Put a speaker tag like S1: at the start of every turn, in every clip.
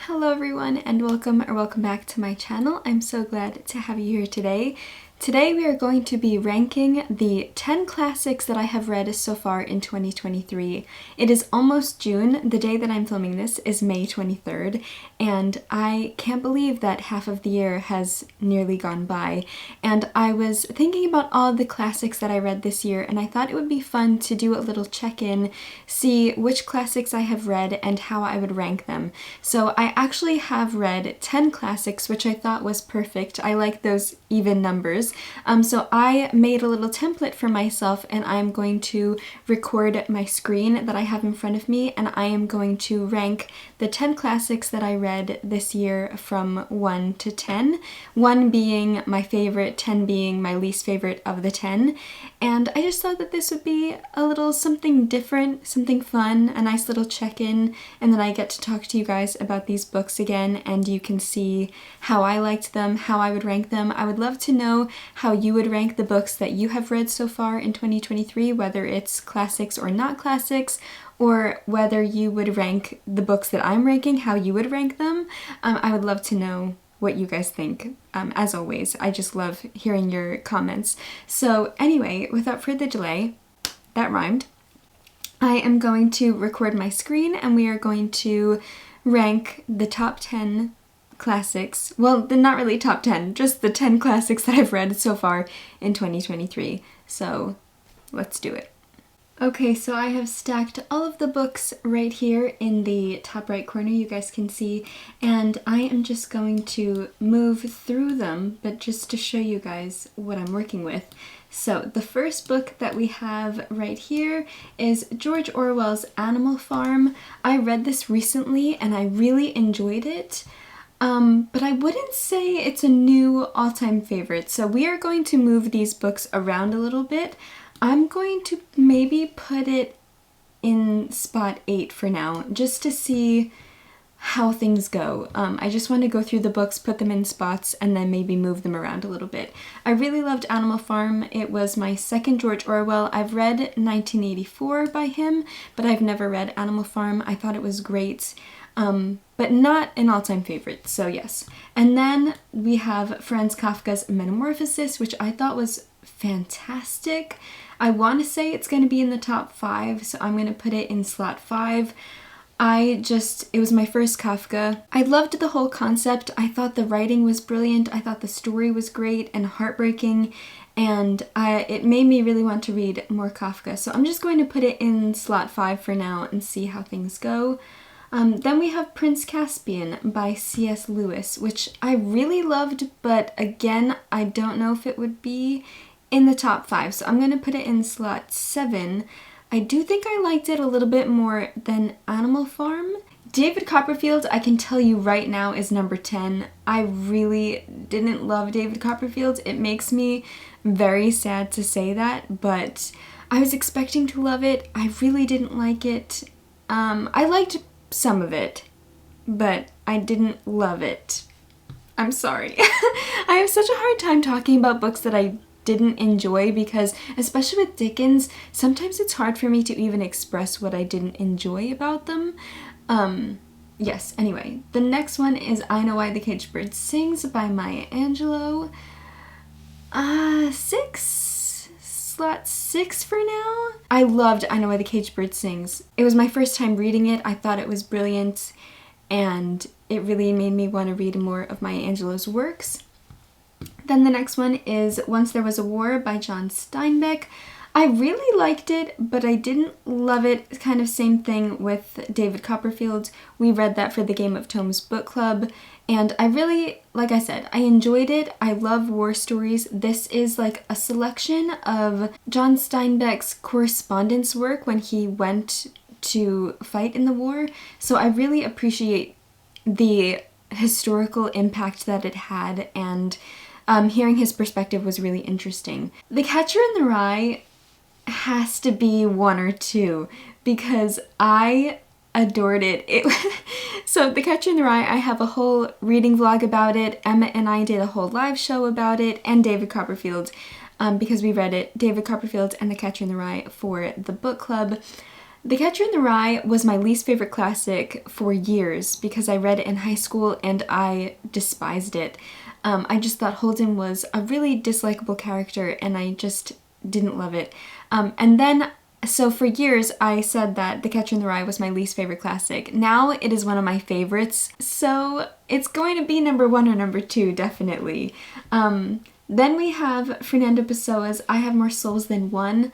S1: Hello everyone and welcome back to my channel. I'm so glad to have you here today. Today we are going to be ranking the 10 classics that I have read so far in 2023. It is almost June. The day that I'm filming this is May 23rd, and I can't believe that half of the year has nearly gone by. And I was thinking about all the classics that I read this year, and I thought it would be fun to do a little check-in, see which classics I have read and how I would rank them. So I actually have read 10 classics, which I thought was perfect. I like those even numbers. So I made a little template for myself, and I'm going to record my screen that I have in front of me, and I am going to rank the 10 classics that I read this year from 1 to 10. 1 being my favorite, 10 being my least favorite of the 10. And I just thought that this would be a little something different, something fun, a nice little check-in, and then I get to talk to you guys about these books again, and you can see how I liked them, how I would rank them. I would love to know how you would rank the books that you have read so far in 2023, whether it's classics or not classics, or whether you would rank the books that I'm ranking, how you would rank them. I would love to know what you guys think. As always, I just love hearing your comments. So anyway, without further delay, that rhymed, I am going to record my screen and we are going to rank the top 10 classics. Well, not really top 10, just the 10 classics that I've read so far in 2023. So let's do it. Okay, so I have stacked all of the books right here in the top right corner, you guys can see, and I am just going to move through them, but just to show you guys what I'm working with. So the first book that we have right here is George Orwell's Animal Farm. I read this recently and I really enjoyed it. But I wouldn't say it's a new all-time favorite, so we are going to move these books around a little bit. I'm going to maybe put it in spot 8 for now, just to see how things go. I just want to go through the books, put them in spots, and then maybe move them around a little bit. I really loved Animal Farm. It was my second George Orwell. I've read 1984 by him, but I've never read Animal Farm. I thought it was great. But not an all-time favorite, so yes. And then we have Franz Kafka's Metamorphosis, which I thought was fantastic. I want to say it's going to be in the top 5, so I'm going to put it in slot 5. It was my first Kafka. I loved the whole concept. I thought the writing was brilliant. I thought the story was great and heartbreaking, and it made me really want to read more Kafka. So I'm just going to put it in slot 5 for now and see how things go. Then we have Prince Caspian by C.S. Lewis, which I really loved, but again, I don't know if it would be in the top 5, so I'm going to put it in slot 7. I do think I liked it a little bit more than Animal Farm. David Copperfield, I can tell you right now, is number 10. I really didn't love David Copperfield. It makes me very sad to say that, but I was expecting to love it. I really didn't like it. I liked some of it, but I didn't love it. I'm sorry. I have such a hard time talking about books that I didn't enjoy because, especially with Dickens, sometimes it's hard for me to even express what I didn't enjoy about them. Yes, anyway. The next one is I Know Why the Caged Bird Sings by Maya Angelou. 6? Slot 6 for now? I loved I Know Why the Caged Bird Sings. It was my first time reading it. I thought it was brilliant, and it really made me want to read more of Maya Angelou's works. Then the next one is Once There Was a War by John Steinbeck. I really liked it, but I didn't love it. It's kind of same thing with David Copperfield. We read that for the Game of Tomes book club, and I really, like I said, I enjoyed it. I love war stories. This is like a selection of John Steinbeck's correspondence work when he went to fight in the war, so I really appreciate the historical impact that it had, and hearing his perspective was really interesting. The Catcher in the Rye has to be 1 or 2 because I adored it. So The Catcher in the Rye, I have a whole reading vlog about it. Emma and I did a whole live show about it, and David Copperfield, because we read it, David Copperfield and The Catcher in the Rye for the book club. The Catcher in the Rye was my least favorite classic for years because I read it in high school and I despised it. I just thought Holden was a really dislikable character and I just didn't love it. So for years I said that The Catcher in the Rye was my least favorite classic. Now it is one of my favorites, so it's going to be number 1 or number 2, definitely. Then we have Fernando Pessoa's I Have More Souls Than One.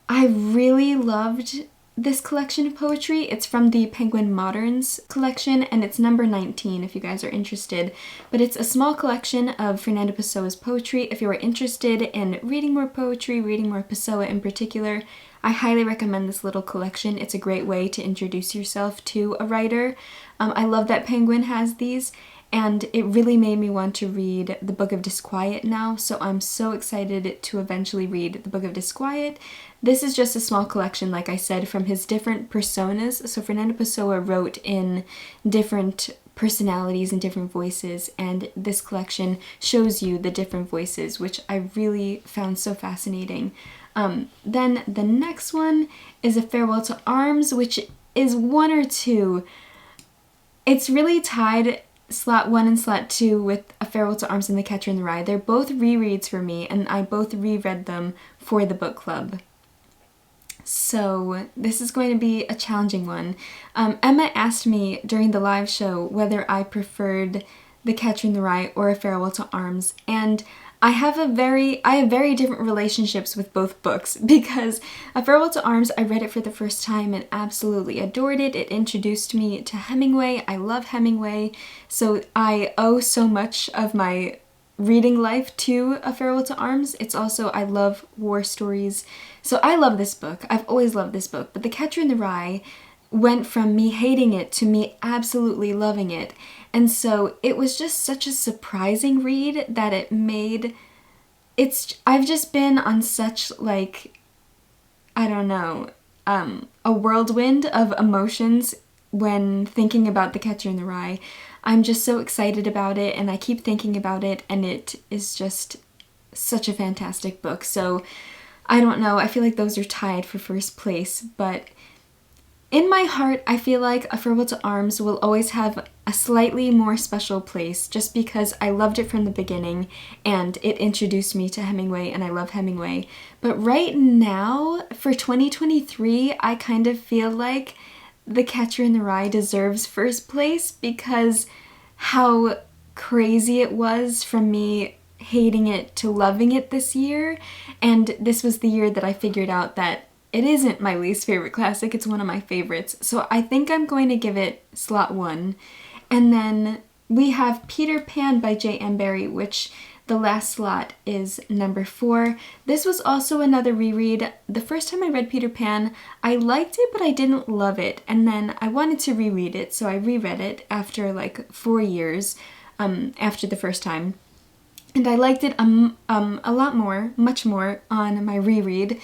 S1: I really loved this collection of poetry. It's from the Penguin Moderns collection, and it's number 19 if you guys are interested. But it's a small collection of Fernando Pessoa's poetry. If you are interested in reading more poetry, reading more Pessoa in particular, I highly recommend this little collection. It's a great way to introduce yourself to a writer. I love that Penguin has these, and it really made me want to read The Book of Disquiet now, so I'm so excited to eventually read The Book of Disquiet. This is just a small collection, like I said, from his different personas. So Fernando Pessoa wrote in different personalities and different voices, and this collection shows you the different voices, which I really found so fascinating. Then the next one is A Farewell to Arms, which is 1 or 2. It's really tied slot 1 and slot 2 with A Farewell to Arms and The Catcher in the Rye. They're both rereads for me, and I both reread them for the book club. So this is going to be a challenging one. Emma asked me during the live show whether I preferred The Catcher in the Rye or A Farewell to Arms, and I have very different relationships with both books because A Farewell to Arms, I read it for the first time and absolutely adored it. It introduced me to Hemingway. I love Hemingway, so I owe so much of my reading life to A Farewell to Arms. It's also, I love war stories, so I love this book. I've always loved this book, but The Catcher in the Rye went from me hating it to me absolutely loving it. And so it was just such a surprising read that it made I've just been on such, like, I don't know, a whirlwind of emotions when thinking about The Catcher in the Rye. I'm just so excited about it, and I keep thinking about it, and it is just such a fantastic book. So I don't know, I feel like those are tied for first place, but in my heart, I feel like A Farewell to Arms will always have a slightly more special place just because I loved it from the beginning and it introduced me to Hemingway and I love Hemingway. But right now, for 2023, I kind of feel like The Catcher in the Rye deserves first place because how crazy it was from me hating it to loving it this year. And this was the year that I figured out that it isn't my least favorite classic, it's one of my favorites. So I think I'm going to give it slot 1. And then we have Peter Pan by J.M. Barrie, which the last slot is number 4. This was also another reread. The first time I read Peter Pan, I liked it, but I didn't love it. And then I wanted to reread it, so I reread it after like 4 years after the first time. And I liked it a lot more, much more, on my reread.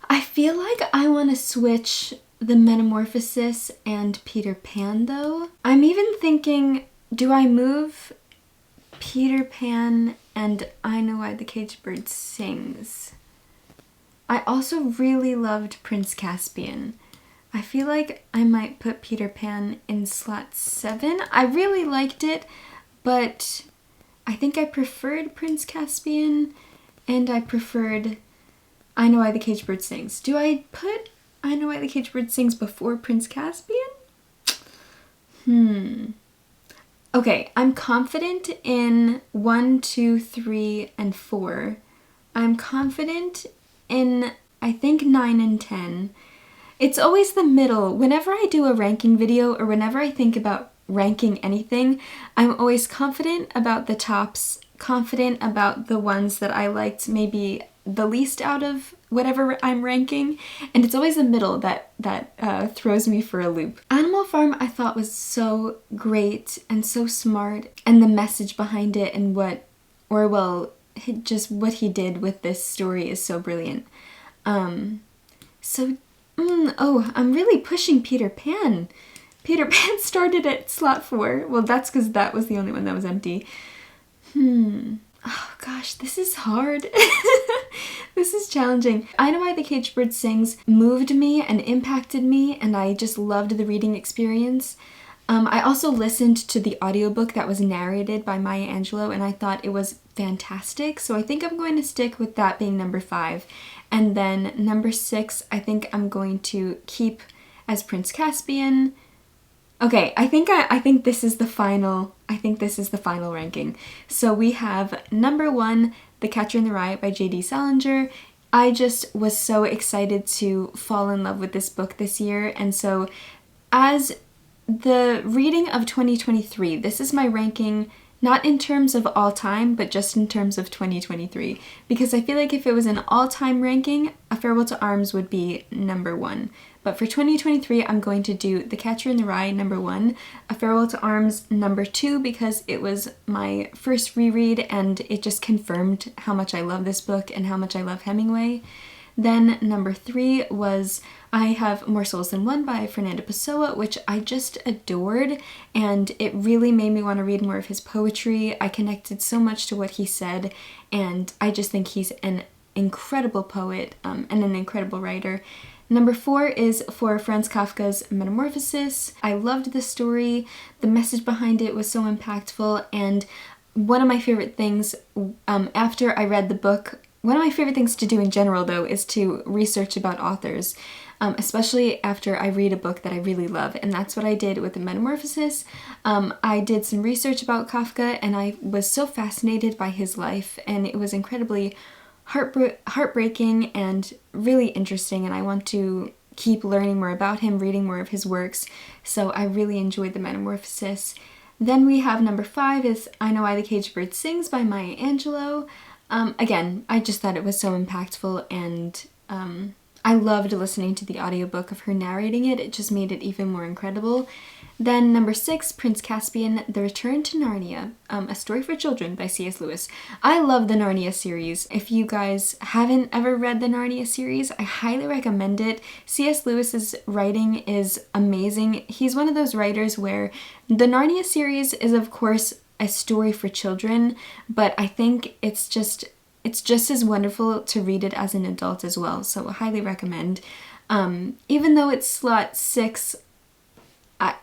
S1: I feel like I want to switch The Metamorphosis and Peter Pan though. I'm even thinking, do I move Peter Pan and I Know Why the Caged Bird Sings? I also really loved Prince Caspian. I feel like I might put Peter Pan in slot 7. I really liked it, but I think I preferred Prince Caspian and I preferred I Know Why the Caged Bird Sings. Do I put I Know Why the Caged Bird Sings before Prince Caspian? Okay, I'm confident in 1, 2, 3, and 4. I'm confident in, I think, 9 and 10. It's always the middle. Whenever I do a ranking video or whenever I think about ranking anything, I'm always confident about the tops, confident about the ones that I liked maybe the least out of whatever I'm ranking, and it's always the middle that throws me for a loop. Animal Farm I thought was so great and so smart, and the message behind it and what Orwell, just what he did with this story is so brilliant. I'm really pushing Peter Pan. Peter Pan started at slot 4. Well, that's because that was the only one that was empty. Oh gosh, this is hard. This is challenging. I Know Why the Caged Bird Sings moved me and impacted me, and I just loved the reading experience. I also listened to the audiobook that was narrated by Maya Angelou, and I thought it was fantastic, so I think I'm going to stick with that being number 5. And then number 6, I think I'm going to keep as Prince Caspian. Okay, I think this is the final ranking. So we have number 1, The Catcher in the Rye by J.D. Salinger. I just was so excited to fall in love with this book this year, and so as the reading of 2023, this is my ranking, not in terms of all time, but just in terms of 2023. Because I feel like if it was an all-time ranking, A Farewell to Arms would be number 1. But for 2023, I'm going to do The Catcher in the Rye, number 1, A Farewell to Arms, number 2, because it was my first reread and it just confirmed how much I love this book and how much I love Hemingway. Then number 3 was I Have More Souls Than One by Fernando Pessoa, which I just adored, and it really made me want to read more of his poetry. I connected so much to what he said, and I just think he's an incredible poet and an incredible writer. Number 4 is for Franz Kafka's Metamorphosis. I loved the story. The message behind it was so impactful, and one of my favorite things after I read the book, one of my favorite things to do in general, though, is to research about authors, especially after I read a book that I really love, and that's what I did with The Metamorphosis. I did some research about Kafka, and I was so fascinated by his life, and it was incredibly heartbreaking and really interesting, and I want to keep learning more about him, reading more of his works, so I really enjoyed The Metamorphosis. Then we have number 5 is I Know Why the Caged Bird Sings by Maya Angelou. Again, I just thought it was so impactful, and I loved listening to the audiobook of her narrating it. It just made it even more incredible. Then number 6, Prince Caspian, The Return to Narnia, A Story for Children by C.S. Lewis. I love the Narnia series. If you guys haven't ever read the Narnia series, I highly recommend it. C.S. Lewis's writing is amazing. He's one of those writers where the Narnia series is, of course, a story for children, but I think it's just as wonderful to read it as an adult as well, so I highly recommend. Even though it's slot 6,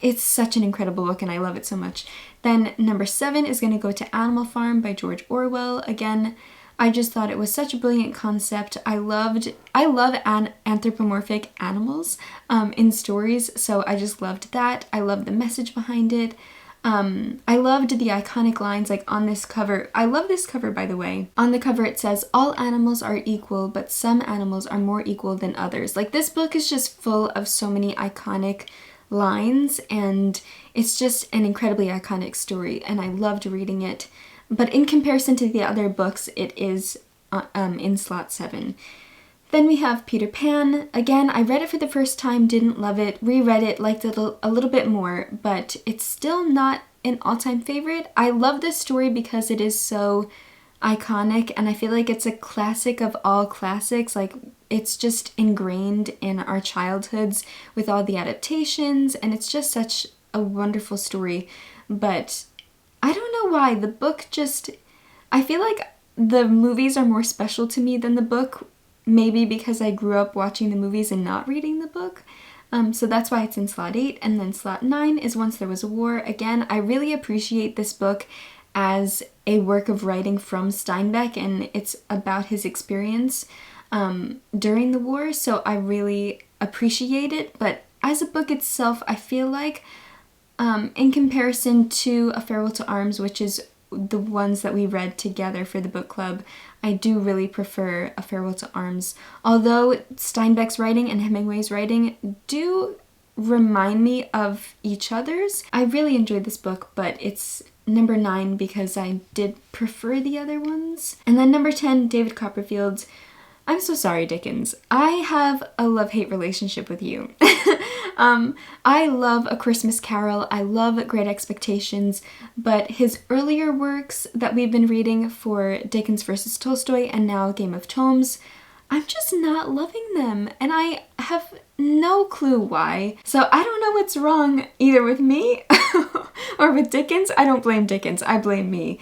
S1: it's such an incredible book and I love it so much. Then number 7 is going to go to Animal Farm by George Orwell. Again, I just thought it was such a brilliant concept. I love anthropomorphic animals in stories, so I just loved that. I loved the message behind it. I loved the iconic lines like on this cover. I love this cover, by the way. On the cover it says, "All animals are equal, but some animals are more equal than others." Like, this book is just full of so many iconic lines, and it's just an incredibly iconic story, and I loved reading it. But in comparison to the other books, it is in slot 7. Then we have Peter Pan. Again, I read it for the first time, didn't love it, reread it, liked it a little bit more, but it's still not an all-time favorite. I love this story because it is so iconic, and I feel like it's a classic of all classics. Like, it's just ingrained in our childhoods with all the adaptations, and it's just such a wonderful story. But I don't know why, the book just, I feel like the movies are more special to me than the book. Maybe because I grew up watching the movies and not reading the book. So that's why it's in slot 8. And then slot 9 is Once There Was a War. Again, I really appreciate this book as a work of writing from Steinbeck, and it's about his experience during the war, so I really appreciate it. But as a book itself, I feel like in comparison to A Farewell to Arms, which is the ones that we read together for the book club, I do really prefer A Farewell to Arms. Although Steinbeck's writing and Hemingway's writing do remind me of each other's, I really enjoyed this book, but it's number 9 because I did prefer the other ones. And then number 10, David Copperfield's I'm So Sorry, Dickens. I have a love-hate relationship with you. I love A Christmas Carol, I love Great Expectations, but his earlier works that we've been reading for Dickens versus Tolstoy and now Game of Tomes, I'm just not loving them, and I have no clue why. So I don't know what's wrong either with me Or with Dickens, I don't blame Dickens, I blame me.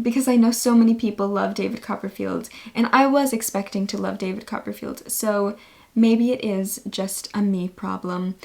S1: Because I know so many people love David Copperfield, and I was expecting to love David Copperfield, so maybe it is just a me problem.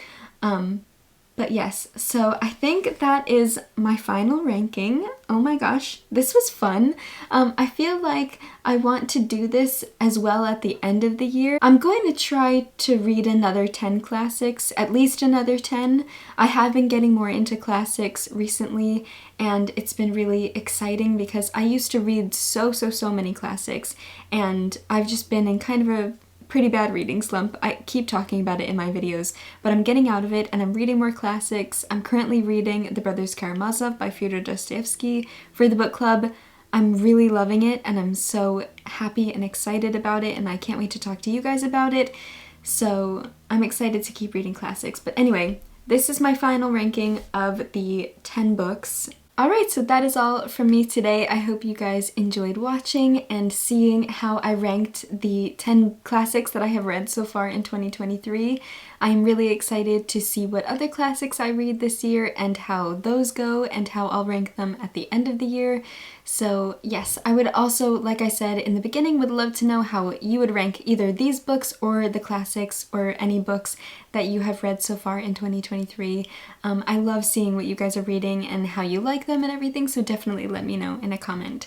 S1: But yes, so I think that is my final ranking. Oh my gosh, this was fun. I feel like I want to do this as well at the end of the year. I'm going to try to read another 10 classics, at least another 10. I have been getting more into classics recently, and it's been really exciting because I used to read so many classics, and I've just been in kind of a pretty bad reading slump. I keep talking about it in my videos, but I'm getting out of it and I'm reading more classics. I'm currently reading The Brothers Karamazov by Fyodor Dostoevsky for the book club. I'm really loving it and I'm so happy and excited about it, and I can't wait to talk to you guys about it. So I'm excited to keep reading classics. But anyway, this is my final ranking of the 10 books. Alright, so that is all from me today. I hope you guys enjoyed watching and seeing how I ranked the 10 classics that I have read so far in 2023. I'm really excited to see what other classics I read this year and how those go and how I'll rank them at the end of the year. So yes, I would also, like I said in the beginning, would love to know how you would rank either these books or the classics or any books that you have read so far in 2023. I love seeing what you guys are reading and how you like them and everything, so definitely let me know in a comment.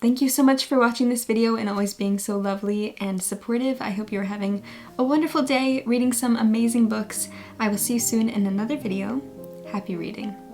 S1: Thank you so much for watching this video and always being so lovely and supportive. I hope you're having a wonderful day reading some amazing books. I will see you soon in another video. Happy reading.